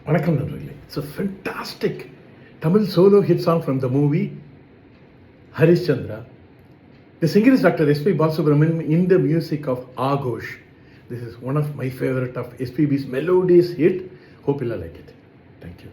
வணக்கம் நண்பர்களே. It's a fantastic Tamil solo hit song from the movie Harishchandra. The singer is Dr. S.P. Balasubramanian in the music of Aghosh. This is one of my favorite of SPB's melodious hit. Hope you'll like it. Thank you.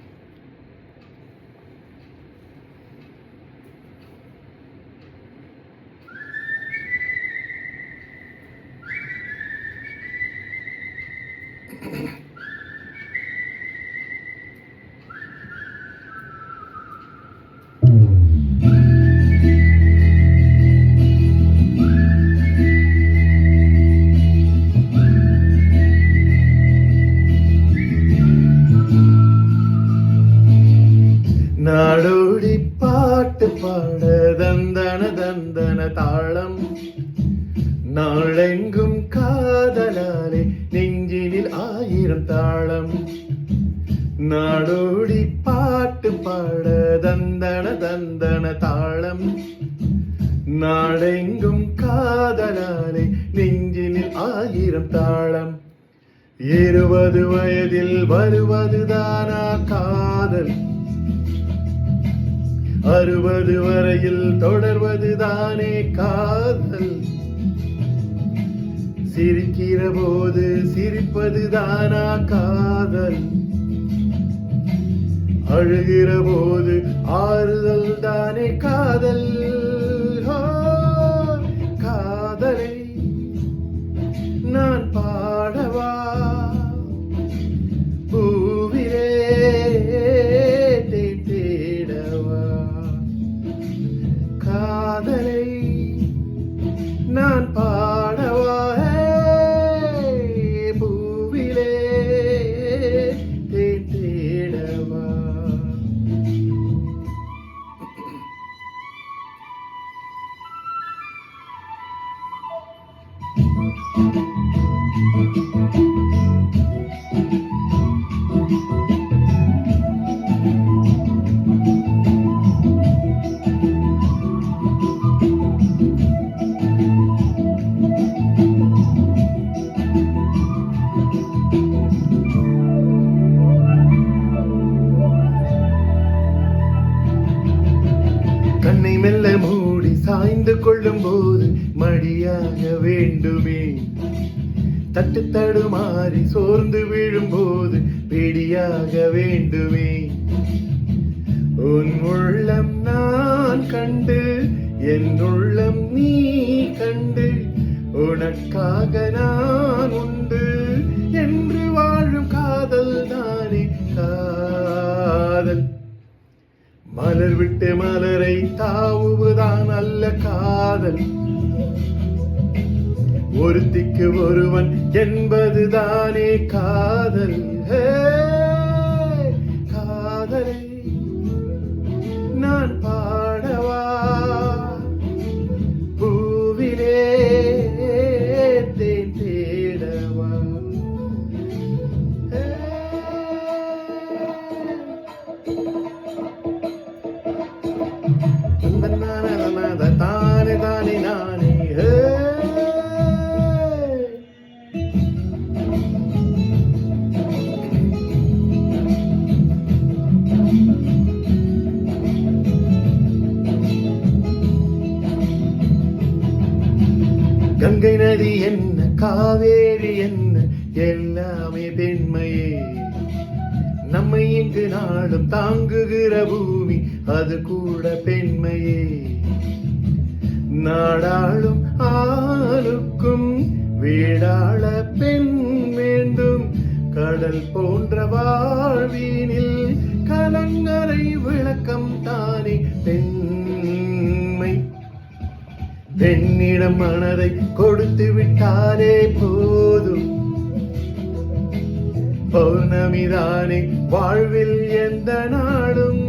நாடோடி பாட்டு பாட தந்தன தந்தன தாளம், நாளெங்கும் காதலாலே நெஞ்சினில் 1000 தாளம். நாடோடி பாட்டு பாட தந்தன தந்தன தாளம், நாடெங்கும் காதலாலே நெஞ்சினில் 1000 தாளம். 20 வயதில் வருவதுதானா காதல், 60 வரையில் தொடர்வதுதானே காதல். சிரிக்கிற போது சிரிப்பதுதானா காதல், அழுகிற போது ஆறுதல் தானே காதல். காதலை நான் பாடவா பூவிலே தேடவா, காதலை நான் பாடவா பூவிலே தேடவா. கண்ணை மெல்ல மூடி சாய்ந்து கொள்ளும் போது மடியாக வேண்டுமே, தட்டு தடுமாறி சோர்ந்து விழும் போது பிடியாக வேண்டுமே. உன் உள்ளம் நான் கண்டு என் உள்ளம் நீ கண்டு, உனக்காக நான் உண்டு என்று வாழும் காதல் தானே காதல். மலர் விட்டு மலரை தாவுவதான் அல்ல காதல், ஒருத்திக்கு ஒருவன் என்பதுதானே காதல். காதலை நான் பாடவா பூவிலே தேடவா. தானே தானே நானே கங்கை நதி என்ன காவேரி என்ன எல்லாமே பெண்மையே, நம்மை இங்கு நாடும் தாங்குகிற பூமி அது கூட பெண்மையே. நாடாளும் ஆளுக்கும் வீடாள பெண் வேண்டும், கடல் போன்ற வாழ்வினில் கலங்கரை விளக்கம் தானே பெண்மை. பெண்ணிடம் மனதை கொடுத்து விட்டாலே போதும், பௌர்ணமிதானே வாழ்வில் எந்த நாடும்.